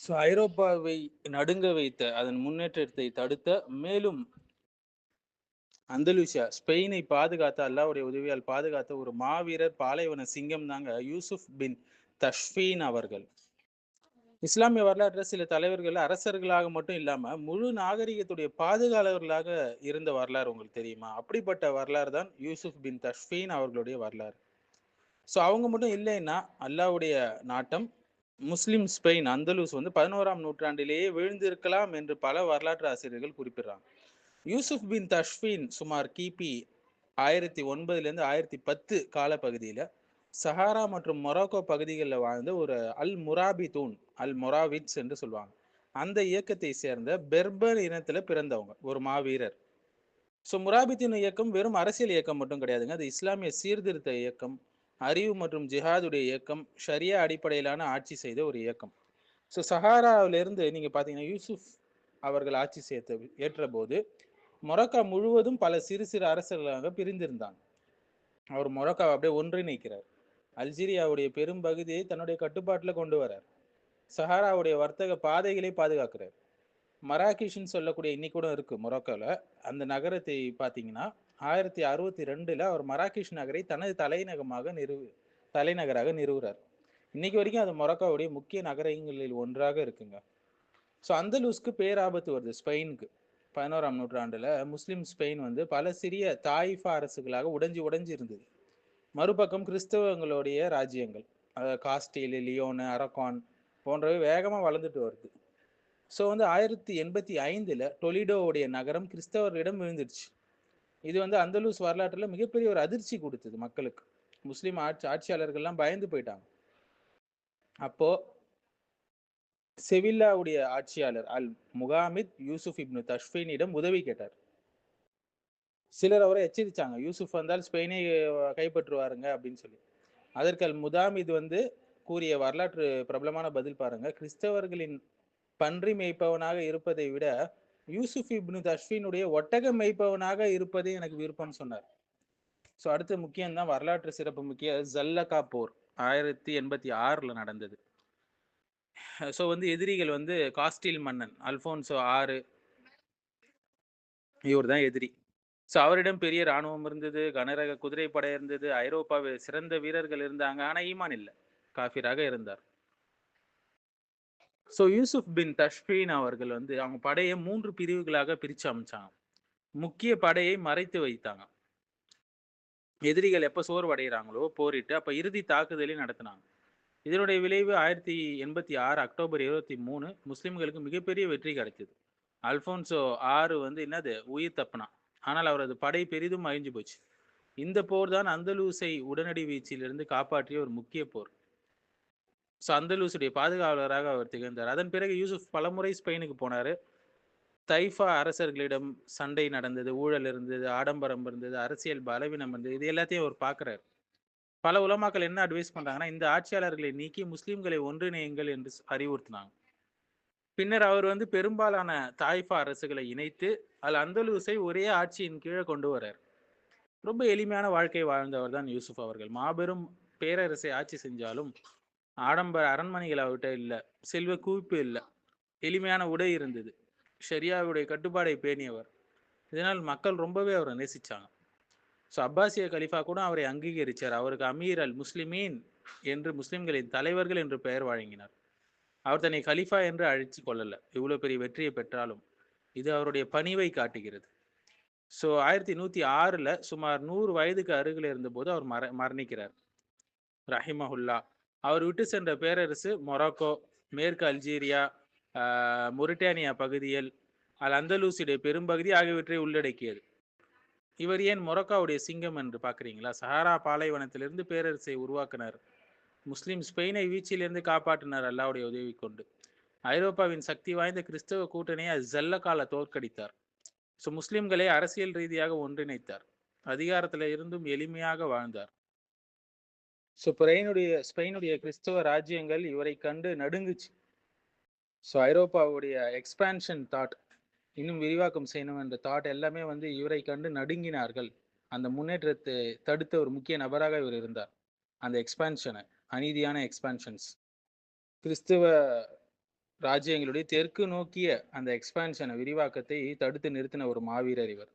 So ஐரோப்பாவை நடுங்க வைத்த, அதன் முன்னேற்றத்தை தடுத்த, மேலும் அந்தலூசியா ஸ்பெயினை பாதுகாத்த, அல்லாஹ்வுடைய உதவியால் பாதுகாத்த ஒரு மாவீரர், பாலைவன சிங்கம் தாங்க யூசுப் பின் தஷ்ஃபீன் அவர்கள். இஸ்லாமிய வரலாற்றில் சில தலைவர்கள் அரசர்களாக மட்டும் இல்லாம முழு நாகரிகத்துடைய பாதுகாவலர்களாக இருந்த வரலாறு உங்களுக்கு தெரியுமா? அப்படிப்பட்ட வரலாறு தான் யூசுப் பின் தஷ்ஃபீன் அவர்களுடைய வரலாறு. ஸோ அவங்க மட்டும் இல்லைன்னா அல்லாஹ்வுடைய நாட்டம் முஸ்லிம் ஸ்பெயின் அந்தலூஸ் வந்து 11ஆம் நூற்றாண்டிலேயே விழுந்திருக்கலாம் என்று பல வரலாற்று ஆசிரியர்கள் குறிப்பிடுறாங்க. யூசுப் பின் தஷ்ஃபீன் சுமார் கிபி 1009லேருந்து 1010 காலப்பகுதியில் சஹாரா மற்றும் மொராக்கோ பகுதிகளில் வாழ்ந்த ஒரு அல் மொராவிட்ஸ் என்று சொல்லுவாங்க. அந்த இயக்கத்தை சேர்ந்த பெர்பர் இனத்துல பிறந்தவங்க, ஒரு மாவீரர். ஸோ முராபித்தின் இயக்கம் வெறும் அரசியல் இயக்கம் மட்டும் கிடையாதுங்க, அது இஸ்லாமிய சீர்திருத்த இயக்கம், அறிவு மற்றும் ஜிஹாதுடைய இயக்கம், ஷரியா அடிப்படையிலான ஆட்சி செய்த ஒரு இயக்கம். ஸோ சஹாராவிலிருந்து நீங்க பார்த்தீங்கன்னா யூசுப் அவர்கள் ஆட்சி ஏற்ற போது மொராக்கா முழுவதும் பல சிறு சிறு அரசர்களாக பிரிந்திருந்தாங்க. அவர் மொராக்காவை அப்படியே ஒன்றிணைக்கிறார். அல்ஜீரியாவுடைய பெரும் பகுதியை தன்னுடைய கட்டுப்பாட்டில் கொண்டு வரார். சஹாராவுடைய வர்த்தக பாதைகளை பாதுகாக்கிறார். மராகிஷ்ன்னு சொல்லக்கூடிய இன்னைக்கு கூட இருக்கு மொராக்கோவில். அந்த நகரத்தை பார்த்தீங்கன்னா 1062 அவர் மராகிஷ் நகரை தனது தலைநகராக நிறுவுறார். இன்னைக்கு வரைக்கும் அது மொராக்கோவுடைய முக்கிய நகரங்களில் ஒன்றாக இருக்குங்க. ஸோ அந்தலூஸ்க்கு பேராபத்து வருது ஸ்பெயினுக்கு. 11ஆம் நூற்றாண்டுல முஸ்லிம் ஸ்பெயின் வந்து பல சிறிய தாயிஃபா அரசுகளாக உடைஞ்சு இருந்தது. மறுபக்கம் கிறிஸ்தவங்களுடைய ராஜ்யங்கள், காஸ்டில், லியோனு, அரகான் போன்றவை வேகமாக வளர்ந்துட்டு வருது. ஸோ வந்து 1085 டொலிடோவுடைய நகரம் கிறிஸ்தவர்களிடம் விழுந்துடுச்சு. இது வந்து அந்தலூஸ் வரலாற்றில் மிகப்பெரிய ஒரு அதிர்ச்சி கொடுத்தது மக்களுக்கு. முஸ்லீம் ஆட்சியாளர்கள்லாம் பயந்து போயிட்டாங்க. அப்போ செவில்லாவுடைய ஆட்சியாளர் அல் முகாமித் யூசுப் இப்னு தஷ்ஃபீனிடம் உதவி கேட்டார். சிலர் அவரை எச்சரித்தாங்க, யூசுப் வந்தால் ஸ்பெயினை கைப்பற்றுவாருங்க அப்படின்னு சொல்லி. அதற்கு அல் முதாமித் வந்து கூறிய வரலாற்று பிரபலமான பதில் பாருங்க, கிறிஸ்தவர்களின் பன்றி மேய்ப்பவனாக இருப்பதை விட யூசுப் இப்னு தஷ்ஃபீனுடைய ஒட்டக மேய்ப்பவனாக இருப்பதே எனக்கு விருப்பம் சொன்னார். ஸோ அடுத்த முக்கியம்தான் வரலாற்று சிறப்பு முக்கிய ஜல்லகா போர் 1086 நடந்தது. ஸோ வந்து எதிரிகள் வந்து காஸ்டில் மன்னன் அல்போன்சோ 6, இவர் தான் எதிரி. ஸோ அவரிடம் பெரிய இராணுவம் இருந்தது, கனரக குதிரைப்படை இருந்தது, ஐரோப்பாவில் சிறந்த வீரர்கள் இருந்தாங்க. ஆனால் ஈமான் இல்லை, காஃபிராக இருந்தார். ஸோ யூசுப் பின் தஷ்ஃபீன் அவர்கள் வந்து அவங்க படையை 3 பிரிவுகளாக பிரித்து அமைச்சாங்க. முக்கிய படையை மறைத்து வைத்தாங்க. எதிரிகள் எப்போ சோர்வடைகிறாங்களோ போரிட்டு அப்போ இறுதி தாக்குதலை நடத்தினாங்க. இதனுடைய விளைவு 1086 அக்டோபர் 23 முஸ்லிம்களுக்கு மிகப்பெரிய வெற்றி கிடைச்சது. அல்போன்சோ 6 வந்து என்னது உயிர் தப்பினான், ஆனால் அவரது படை பெரிதும் அழிஞ்சு போச்சு. இந்த போர் தான் அந்தலூசை உடனடி வீச்சிலிருந்து காப்பாற்றிய ஒரு முக்கிய போர். ஸோ அந்தலூசுடைய பாதுகாவலராக அவர் திகழ்ந்தார். அதன் பிறகு யூசுப் பலமுறை ஸ்பெயினுக்கு போனார். தைஃபா அரசர்களிடம் சண்டை நடந்தது, ஊழல் இருந்தது, ஆடம்பரம் இருந்தது, அரசியல் பலவீனம் இருந்தது. இது எல்லாத்தையும் அவர் பார்க்குறாரு. பல உலமாக்கள் என்ன அட்வைஸ் பண்ணுறாங்கன்னா, இந்த ஆட்சியாளர்களை நீக்கி முஸ்லீம்களை ஒன்றிணையுங்கள் என்று அறிவுறுத்தினாங்க. பின்னர் அவர் வந்து பெரும்பாலான தாய்ஃபா அரசுகளை இணைத்து அந்தலூசை ஒரே ஆட்சியின் கீழே கொண்டு வரார். ரொம்ப எளிமையான வாழ்க்கை வாழ்ந்தவர் தான் யூசுப் அவர்கள். மாபெரும் பேரரசை ஆட்சி செஞ்சாலும் ஆடம்பர அரண்மனைகள் அவர்கிட்ட இல்லை, செல்வ குவிப்பு இல்லை, எளிமையான உடை இருந்தது, ஷரியாவுடைய கட்டுப்பாடை பேணியவர். இதனால் மக்கள் ரொம்பவே அவரை நேசிச்சாங்க. ஸோ அப்பாசிய கலிஃபா கூட அவரை அங்கீகரித்தார். அவருக்கு அமீர் அல் முஸ்லிமீன் என்று, முஸ்லிம்களின் தலைவர்கள் என்று பெயர் வழங்கினார். அவர் தன்னை கலிஃபா என்று அழைத்து கொள்ளல. இவ்வளவு பெரிய வெற்றியை பெற்றாலும் இது அவருடைய பணிவை காட்டுகிறது. ஸோ 1106 சுமார் 100 வயதுக்கு அருகில் இருந்தபோது அவர் மரணிக்கிறார் ரஹிமஹுல்லா. அவர் விட்டு சென்ற பேரரசு மொராக்கோ, மேற்கு அல்ஜீரியா, மொரிட்டானியா பகுதிகள், அந்தலூசியுடைய பெரும்பகுதி ஆகியவற்றை உள்ளடக்கியது. இவர் ஏன் மொராக்கோவுடைய சிங்கம் என்று பார்க்குறீங்களா? சஹாரா பாலைவனத்திலிருந்து பேரரசை உருவாக்கினார். முஸ்லிம் ஸ்பெயினை வீச்சிலிருந்து காப்பாற்றினார் அல்லாஹ்வுடைய உதவி கொண்டு. ஐரோப்பாவின் சக்தி வாய்ந்த கிறிஸ்தவ கூட்டணியை ஜல்லகால தோற்கடித்தார். ஸோ முஸ்லிம்களை அரசியல் ரீதியாக ஒன்றிணைத்தார். அதிகாரத்தில் இருந்தும் எளிமையாக வாழ்ந்தார். ஸோ ஸ்பெயினுடைய கிறிஸ்தவ ராஜ்யங்கள் இவரை கண்டு நடுங்குச்சு. ஸோ ஐரோப்பாவுடைய எக்ஸ்பான்ஷன் தாட், இன்னும் விரிவாக்கம் செய்யணும் என்ற தாட் எல்லாமே வந்து இவரை கண்டு நடுங்கினார்கள். அந்த முன்னேற்றத்தை தடுத்த ஒரு முக்கிய நபராக இவர் இருந்தார். அந்த எக்ஸ்பான்ஷனை, அநீதியான எக்ஸ்பான்ஷன்ஸ், கிறிஸ்தவ ராஜ்யங்களுடைய தெற்கு நோக்கிய அந்த எக்ஸ்பான்ஷன விரிவாக்கத்தை தடுத்து நிறுத்தின ஒரு மாவீரர் இவர்.